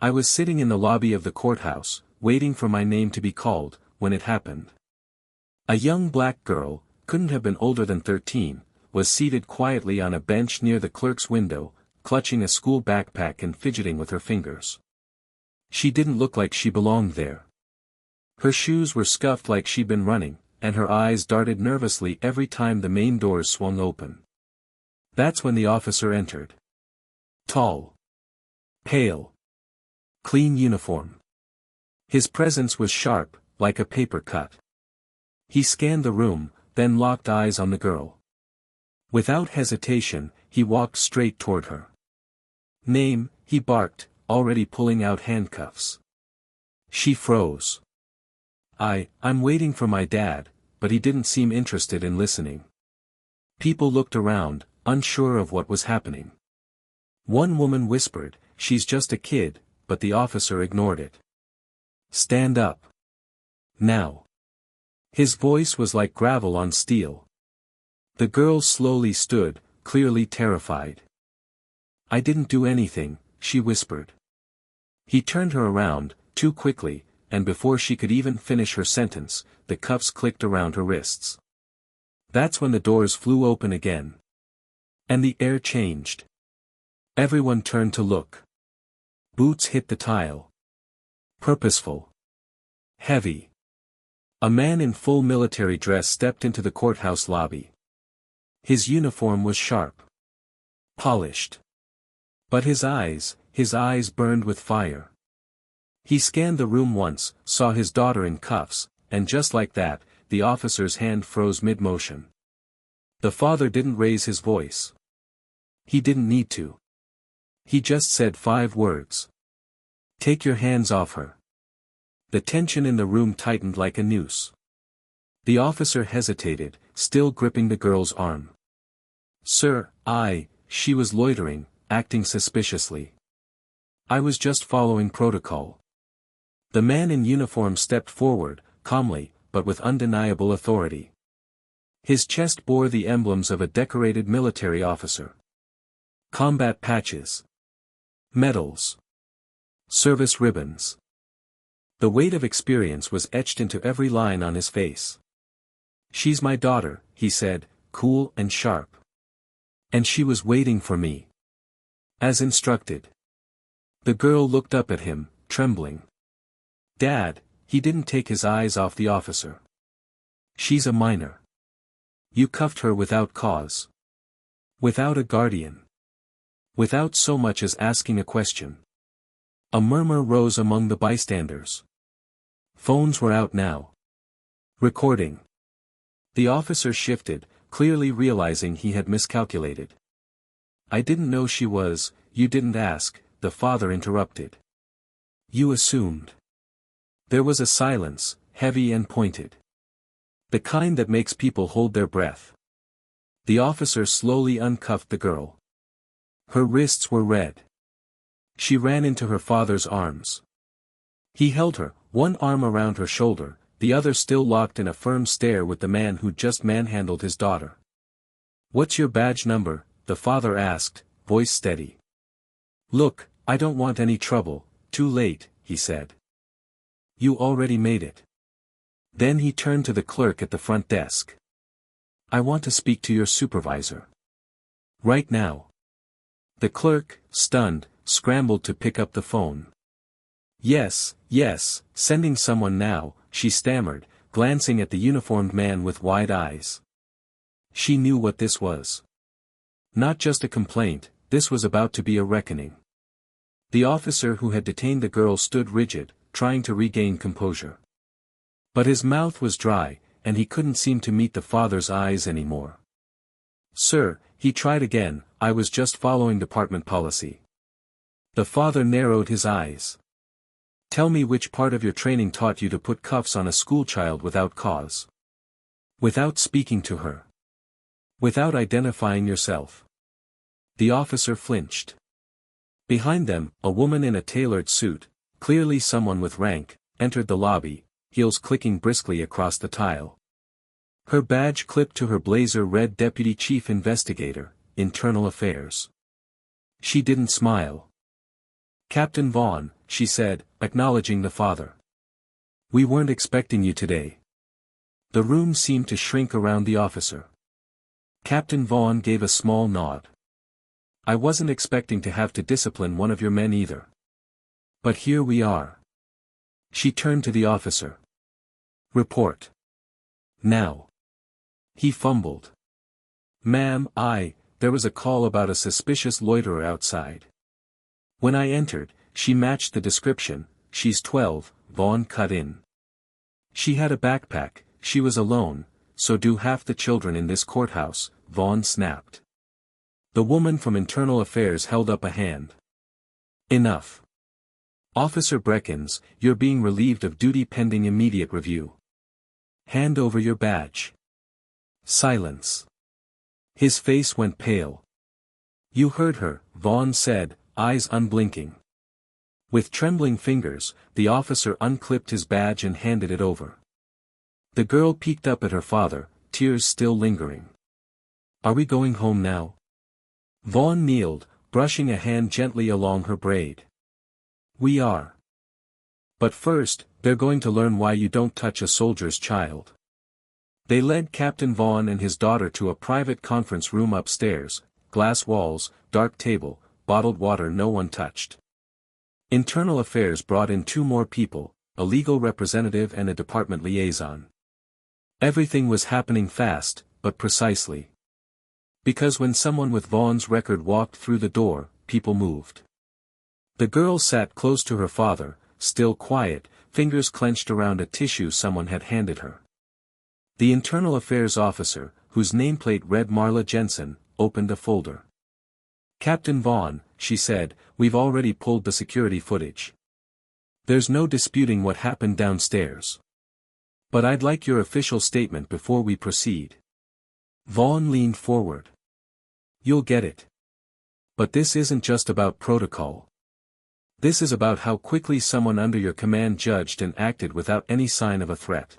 I was sitting in the lobby of the courthouse, waiting for my name to be called, when it happened. A young black girl, couldn't have been older than 13, was seated quietly on a bench near the clerk's window, clutching a school backpack and fidgeting with her fingers. She didn't look like she belonged there. Her shoes were scuffed like she'd been running, and her eyes darted nervously every time the main doors swung open. That's when the officer entered. Tall. Pale. Clean uniform. His presence was sharp, like a paper cut. He scanned the room, then locked eyes on the girl. Without hesitation, he walked straight toward her. "Name," he barked, already pulling out handcuffs. She froze. I'm waiting for my dad," but he didn't seem interested in listening. People looked around, unsure of what was happening. One woman whispered, "She's just a kid," but the officer ignored it. "Stand up. Now." His voice was like gravel on steel. The girl slowly stood, clearly terrified. "I didn't do anything," she whispered. He turned her around, too quickly, and before she could even finish her sentence, the cuffs clicked around her wrists. That's when the doors flew open again. And the air changed. Everyone turned to look. Boots hit the tile. Purposeful. Heavy. A man in full military dress stepped into the courthouse lobby. His uniform was sharp. Polished. But his eyes burned with fire. He scanned the room once, saw his daughter in cuffs, and just like that, the officer's hand froze mid-motion. The father didn't raise his voice. He didn't need to. He just said 5 words. "Take your hands off her." The tension in the room tightened like a noose. The officer hesitated, still gripping the girl's arm. "Sir, she was loitering, acting suspiciously. I was just following protocol." The man in uniform stepped forward, calmly, but with undeniable authority. His chest bore the emblems of a decorated military officer. Combat patches. Medals. Service ribbons. The weight of experience was etched into every line on his face. "She's my daughter," he said, cool and sharp. "And she was waiting for me. As instructed." The girl looked up at him, trembling. "Dad," he didn't take his eyes off the officer. "She's a minor. You cuffed her without cause. Without a guardian. Without so much as asking a question." A murmur rose among the bystanders. Phones were out now. Recording. The officer shifted, clearly realizing he had miscalculated. "I didn't know she was," "You didn't ask," the father interrupted. "You assumed." There was a silence, heavy and pointed. The kind that makes people hold their breath. The officer slowly uncuffed the girl. Her wrists were red. She ran into her father's arms. He held her, one arm around her shoulder, the other still locked in a firm stare with the man who'd just manhandled his daughter. "What's your badge number?" the father asked, voice steady. "Look, I don't want any trouble." "Too late," he said. "You already made it." Then he turned to the clerk at the front desk. "I want to speak to your supervisor. Right now." The clerk, stunned, scrambled to pick up the phone. Yes, sending someone now," she stammered, glancing at the uniformed man with wide eyes. She knew what this was. Not just a complaint, this was about to be a reckoning. The officer who had detained the girl stood rigid, trying to regain composure. But his mouth was dry, and he couldn't seem to meet the father's eyes anymore. "Sir," he tried again, "I was just following department policy." The father narrowed his eyes. "Tell me which part of your training taught you to put cuffs on a schoolchild without cause. Without speaking to her. Without identifying yourself." The officer flinched. Behind them, a woman in a tailored suit, clearly someone with rank, entered the lobby, heels clicking briskly across the tile. Her badge clipped to her blazer read Deputy Chief Investigator, Internal Affairs. She didn't smile. Captain Vaughn, she said, acknowledging the father. We weren't expecting you today. The room seemed to shrink around the officer. Captain Vaughn gave a small nod. I wasn't expecting to have to discipline one of your men either. But here we are. She turned to the officer. Report. Now. He fumbled. Ma'am, there was a call about a suspicious loiterer outside. When I entered, she matched the description. She's 12, Vaughn cut in. She had a backpack, she was alone, so do half the children in this courthouse, Vaughn snapped. The woman from Internal Affairs held up a hand. Enough. Officer Breckens, you're being relieved of duty pending immediate review. Hand over your badge. Silence. His face went pale. You heard her, Vaughn said, eyes unblinking. With trembling fingers, the officer unclipped his badge and handed it over. The girl peeked up at her father, tears still lingering. Are we going home now? Vaughn kneeled, brushing a hand gently along her braid. We are. But first, they're going to learn why you don't touch a soldier's child. They led Captain Vaughn and his daughter to a private conference room upstairs, glass walls, dark table, bottled water no one touched. Internal Affairs brought in 2 more people, a legal representative and a department liaison. Everything was happening fast, but precisely. Because when someone with Vaughn's record walked through the door, people moved. The girl sat close to her father, still quiet, fingers clenched around a tissue someone had handed her. The Internal Affairs officer, whose nameplate read Marla Jensen, opened a folder. Captain Vaughn, she said, we've already pulled the security footage. There's no disputing what happened downstairs. But I'd like your official statement before we proceed. Vaughn leaned forward. You'll get it. But this isn't just about protocol. This is about how quickly someone under your command judged and acted without any sign of a threat.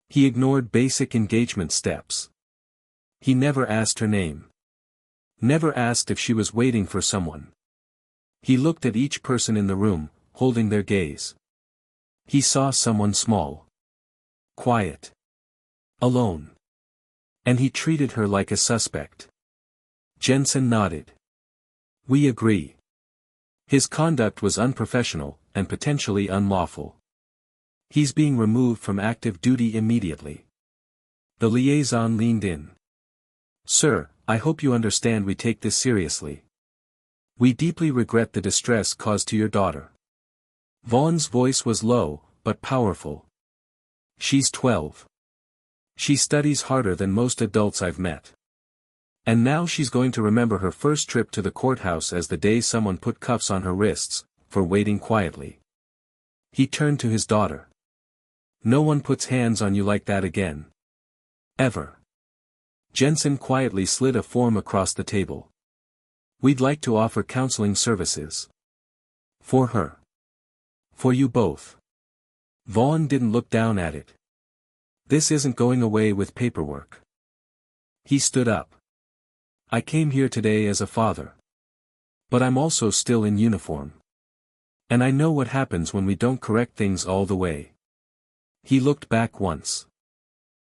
He ignored basic engagement steps. He never asked her name. Never asked if she was waiting for someone. He looked at each person in the room, holding their gaze. He saw someone small. Quiet. Alone. And he treated her like a suspect. Jensen nodded. We agree. His conduct was unprofessional, and potentially unlawful. He's being removed from active duty immediately. The liaison leaned in. Sir, I hope you understand we take this seriously. We deeply regret the distress caused to your daughter. Vaughn's voice was low, but powerful. She's 12. She studies harder than most adults I've met. And now she's going to remember her first trip to the courthouse as the day someone put cuffs on her wrists, for waiting quietly. He turned to his daughter. No one puts hands on you like that again. Ever. Jensen quietly slid a form across the table. We'd like to offer counseling services. For her. For you both. Vaughn didn't look down at it. This isn't going away with paperwork. He stood up. I came here today as a father. But I'm also still in uniform. And I know what happens when we don't correct things all the way. He looked back once.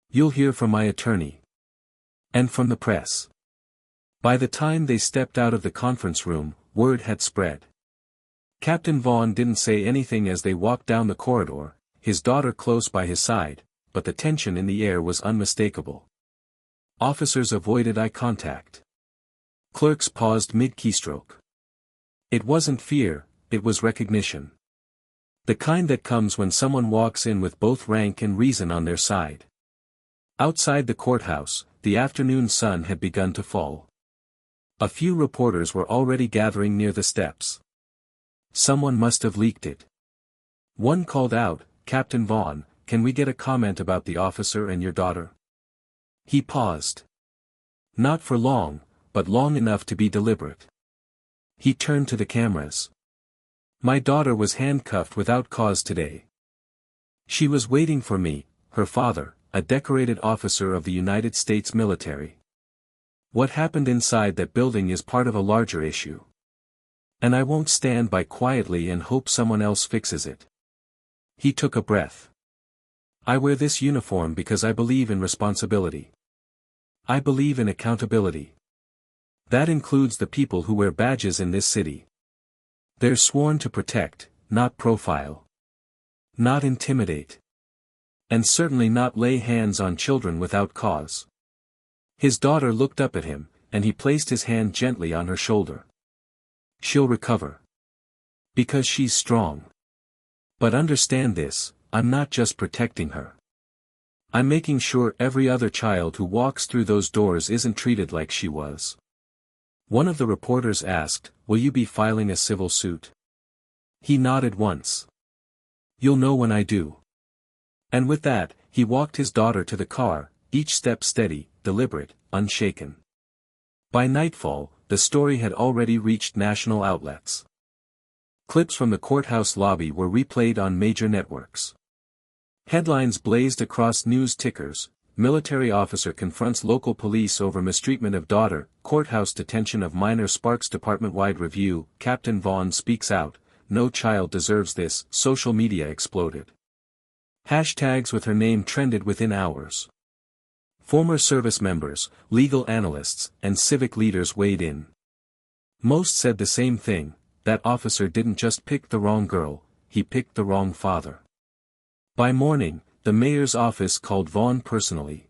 You'll hear from my attorney. And from the press. By the time they stepped out of the conference room, word had spread. Captain Vaughn didn't say anything as they walked down the corridor, his daughter close by his side, but the tension in the air was unmistakable. Officers avoided eye contact. Clerks paused mid-keystroke. It wasn't fear, it was recognition. The kind that comes when someone walks in with both rank and reason on their side. Outside the courthouse, the afternoon sun had begun to fall. A few reporters were already gathering near the steps. Someone must have leaked it. One called out, Captain Vaughn, can we get a comment about the officer and your daughter? He paused. Not for long, but long enough to be deliberate. He turned to the cameras. My daughter was handcuffed without cause today. She was waiting for me, her father, a decorated officer of the United States military. What happened inside that building is part of a larger issue. And I won't stand by quietly and hope someone else fixes it. He took a breath. I wear this uniform because I believe in responsibility. I believe in accountability. That includes the people who wear badges in this city. They're sworn to protect, not profile. Not intimidate. And certainly not lay hands on children without cause. His daughter looked up at him, and he placed his hand gently on her shoulder. She'll recover. Because she's strong. But understand this, I'm not just protecting her. I'm making sure every other child who walks through those doors isn't treated like she was. One of the reporters asked, will you be filing a civil suit? He nodded once. You'll know when I do. And with that, he walked his daughter to the car, each step steady, deliberate, unshaken. By nightfall, the story had already reached national outlets. Clips from the courthouse lobby were replayed on major networks. Headlines blazed across news tickers: military officer confronts local police over mistreatment of daughter, courthouse detention of minor sparks department-wide review, Captain Vaughn speaks out, no child deserves this, social media exploded. Hashtags with her name trended within hours. Former service members, legal analysts, and civic leaders weighed in. Most said the same thing: that officer didn't just pick the wrong girl, he picked the wrong father. By morning, the mayor's office called Vaughn personally.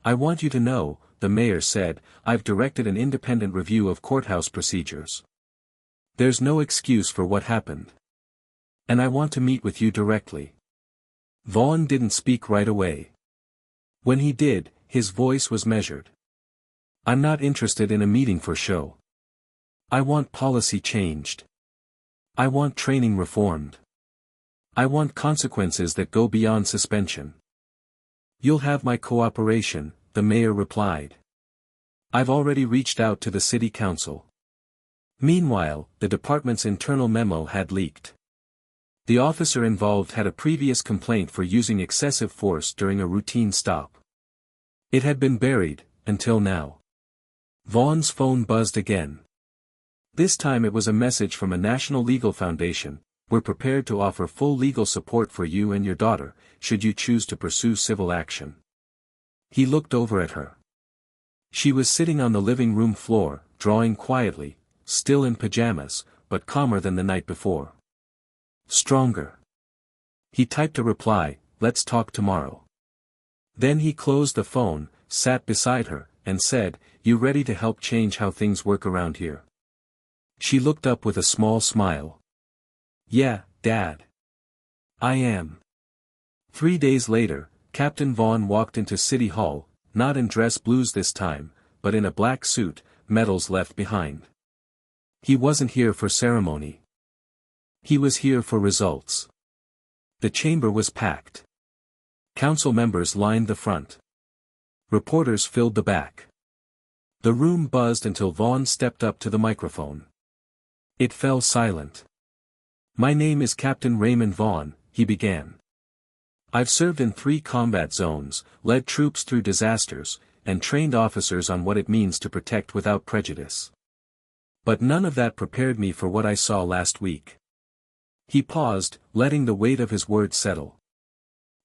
I want you to know, the mayor said, I've directed an independent review of courthouse procedures. There's no excuse for what happened. And I want to meet with you directly. Vaughn didn't speak right away. When he did, his voice was measured. I'm not interested in a meeting for show. I want policy changed. I want training reformed. I want consequences that go beyond suspension. You'll have my cooperation, the mayor replied. I've already reached out to the city council. Meanwhile, the department's internal memo had leaked. The officer involved had a previous complaint for using excessive force during a routine stop. It had been buried, until now. Vaughn's phone buzzed again. This time it was a message from a national legal foundation: we're prepared to offer full legal support for you and your daughter, should you choose to pursue civil action. He looked over at her. She was sitting on the living room floor, drawing quietly, still in pajamas, but calmer than the night before. Stronger. He typed a reply, let's talk tomorrow. Then he closed the phone, sat beside her, and said, you ready to help change how things work around here? She looked up with a small smile. Yeah, Dad. I am. 3 days later, Captain Vaughn walked into City Hall, not in dress blues this time, but in a black suit, medals left behind. He wasn't here for ceremony. He was here for results. The chamber was packed. Council members lined the front. Reporters filled the back. The room buzzed until Vaughn stepped up to the microphone. It fell silent. My name is Captain Raymond Vaughn, he began. I've served in 3 combat zones, led troops through disasters, and trained officers on what it means to protect without prejudice. But none of that prepared me for what I saw last week. He paused, letting the weight of his words settle.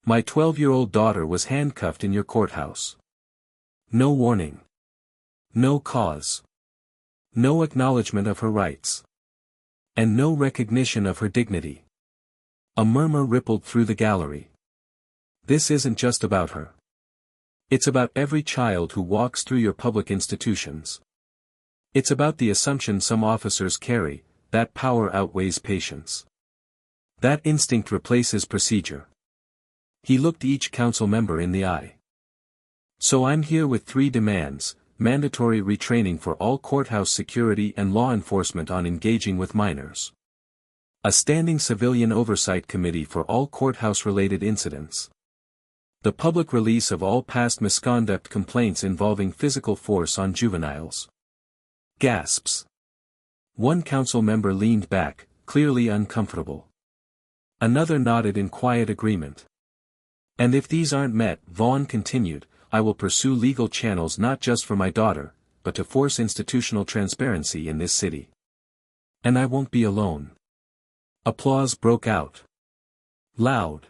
My 12-year-old daughter was handcuffed in your courthouse. No warning. No cause. No acknowledgement of her rights. And no recognition of her dignity. A murmur rippled through the gallery. This isn't just about her. It's about every child who walks through your public institutions. It's about the assumption some officers carry, that power outweighs patience. That instinct replaces procedure. He looked each council member in the eye. So I'm here with 3 demands: mandatory retraining for all courthouse security and law enforcement on engaging with minors. A standing civilian oversight committee for all courthouse-related incidents. The public release of all past misconduct complaints involving physical force on juveniles. Gasps. One council member leaned back, clearly uncomfortable. Another nodded in quiet agreement. And if these aren't met, Vaughn continued, I will pursue legal channels not just for my daughter, but to force institutional transparency in this city. And I won't be alone. Applause broke out. Loud.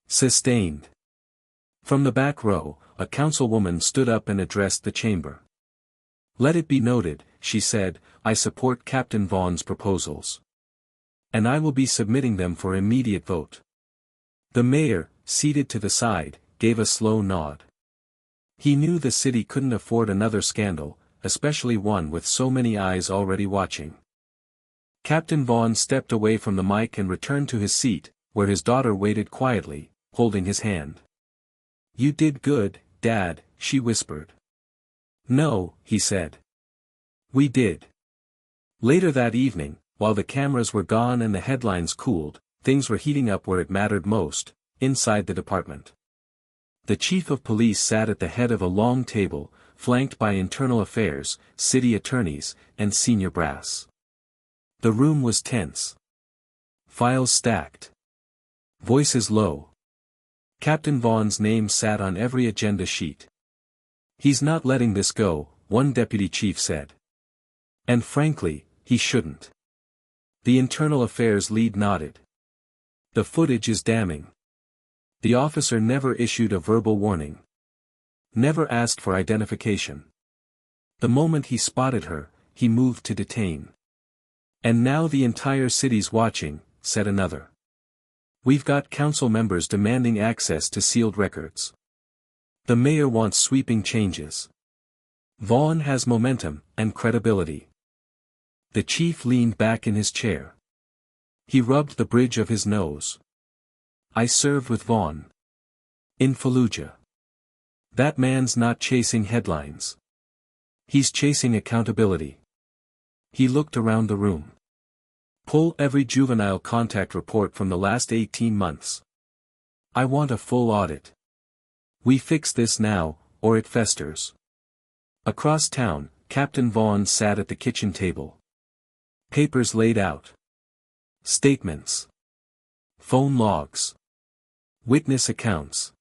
Sustained. From the back row, a councilwoman stood up and addressed the chamber. Let it be noted, she said, I support Captain Vaughan's proposals. And I will be submitting them for immediate vote. The mayor, seated to the side, gave a slow nod. He knew the city couldn't afford another scandal, especially one with so many eyes already watching. Captain Vaughan stepped away from the mic and returned to his seat, where his daughter waited quietly, holding his hand. You did good, Dad, she whispered. No, he said. We did. Later that evening, while the cameras were gone and the headlines cooled, things were heating up where it mattered most, inside the department. The chief of police sat at the head of a long table, flanked by internal affairs, city attorneys, and senior brass. The room was tense. Files stacked. Voices low. Captain Vaughan's name sat on every agenda sheet. He's not letting this go, one deputy chief said. And frankly, he shouldn't. The internal affairs lead nodded. The footage is damning. The officer never issued a verbal warning. Never asked for identification. The moment he spotted her, he moved to detain. And now the entire city's watching, said another. We've got council members demanding access to sealed records. The mayor wants sweeping changes. Vaughan has momentum and credibility. The chief leaned back in his chair. He rubbed the bridge of his nose. I served with Vaughan. In Fallujah. That man's not chasing headlines. He's chasing accountability. He looked around the room. Pull every juvenile contact report from the last 18 months. I want a full audit. We fix this now, or it festers. Across town, Captain Vaughan sat at the kitchen table. Papers laid out. Statements. Phone logs. Witness accounts.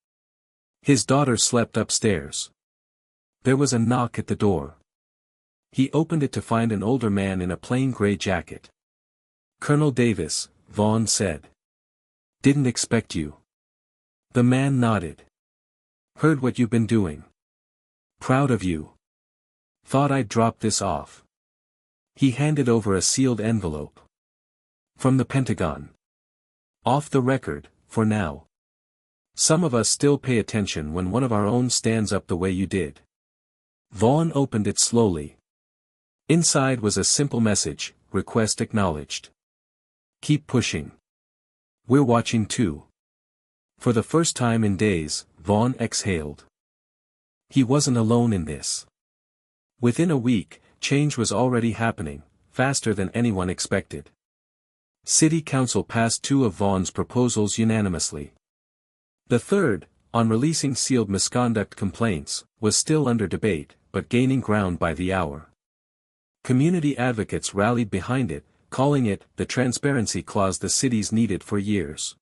His daughter slept upstairs. There was a knock at the door. He opened it to find an older man in a plain gray jacket. Colonel Davis, Vaughan said. Didn't expect you. The man nodded. Heard what you've been doing. Proud of you. Thought I'd drop this off. He handed over a sealed envelope. From the Pentagon. Off the record, for now. Some of us still pay attention when one of our own stands up the way you did. Vaughan opened it slowly. Inside was a simple message, request acknowledged. Keep pushing. We're watching too. For the first time in days, Vaughan exhaled. He wasn't alone in this. Within a week, change was already happening, faster than anyone expected. City Council passed 2 of Vaughan's proposals unanimously. The third, on releasing sealed misconduct complaints, was still under debate, but gaining ground by the hour. Community advocates rallied behind it, calling it the transparency clause the city's needed for years.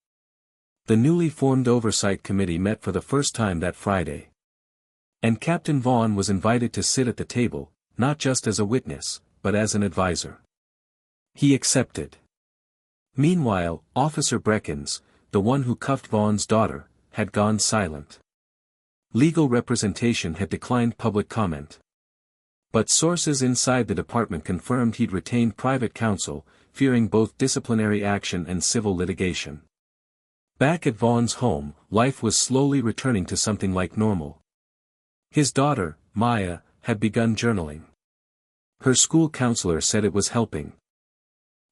The newly formed Oversight Committee met for the first time that Friday. And Captain Vaughan was invited to sit at the table, not just as a witness, but as an advisor. He accepted. Meanwhile, Officer Breckens, the one who cuffed Vaughan's daughter, had gone silent. Legal representation had declined public comment. But sources inside the department confirmed he'd retained private counsel, fearing both disciplinary action and civil litigation. Back at Vaughan's home, life was slowly returning to something like normal. His daughter, Maya, had begun journaling. Her school counselor said it was helping.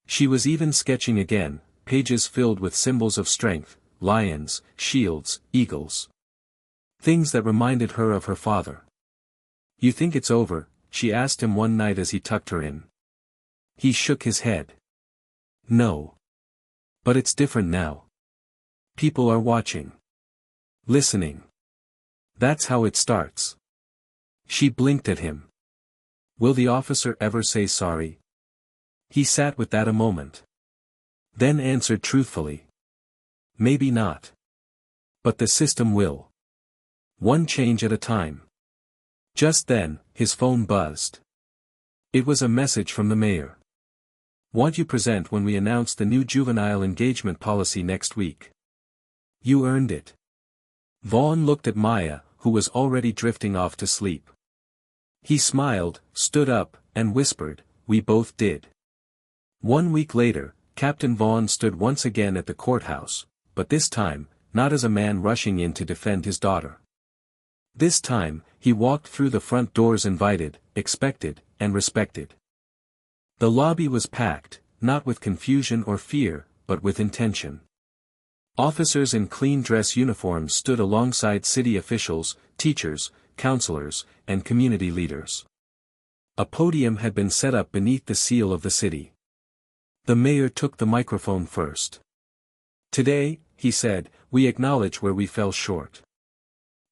She was even sketching again, pages filled with symbols of strength, lions, shields, eagles. Things that reminded her of her father. You think it's over? She asked him one night as he tucked her in. He shook his head. No. But it's different now. People are watching. Listening. That's how it starts. She blinked at him. Will the officer ever say sorry? He sat with that a moment. Then answered truthfully. Maybe not. But the system will. One change at a time. Just then, his phone buzzed. It was a message from the mayor. Want you present when we announce the new juvenile engagement policy next week. You earned it. Vaughn looked at Maya, who was already drifting off to sleep. He smiled, stood up, and whispered, "We both did." 1 week later, Captain Vaughn stood once again at the courthouse, but this time, not as a man rushing in to defend his daughter. This time, he walked through the front doors invited, expected, and respected. The lobby was packed, not with confusion or fear, but with intention. Officers in clean dress uniforms stood alongside city officials, teachers, counselors, and community leaders. A podium had been set up beneath the seal of the city. The mayor took the microphone first. "Today," he said, "we acknowledge where we fell short.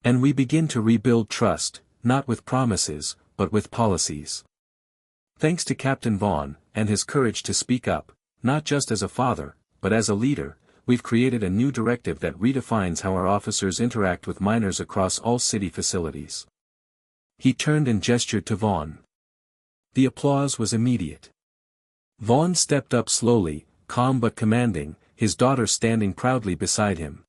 And we begin to rebuild trust, not with promises, but with policies." Thanks to Captain Vaughn, and his courage to speak up, not just as a father, but as a leader, we've created a new directive that redefines how our officers interact with minors across all city facilities. He turned and gestured to Vaughn. The applause was immediate. Vaughn stepped up slowly, calm but commanding, his daughter standing proudly beside him.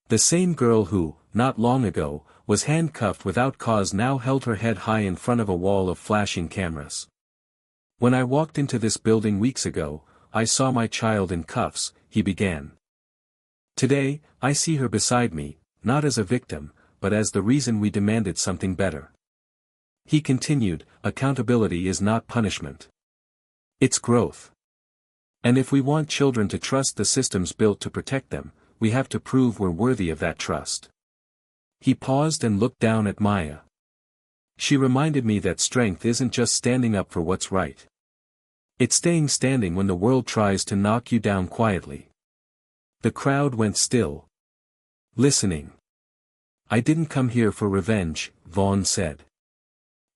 The same girl who, not long ago, was handcuffed without cause now held her head high in front of a wall of flashing cameras. "When I walked into this building weeks ago, I saw my child in cuffs," he began. "Today, I see her beside me, not as a victim, but as the reason we demanded something better." He continued, "Accountability is not punishment. It's growth. And if we want children to trust the systems built to protect them, we have to prove we're worthy of that trust." He paused and looked down at Maya. "She reminded me that strength isn't just standing up for what's right. It's staying standing when the world tries to knock you down quietly." The crowd went still, listening. "I didn't come here for revenge," Vaughn said.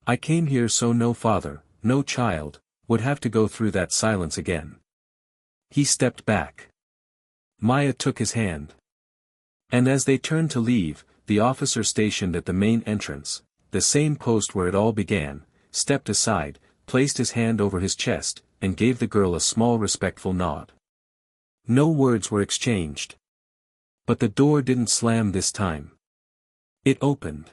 "I came here so no father, no child, would have to go through that silence again." He stepped back. Maya took his hand. And as they turned to leave, the officer stationed at the main entrance, the same post where it all began, stepped aside, placed his hand over his chest, and gave the girl a small respectful nod. No words were exchanged. But the door didn't slam this time. It opened.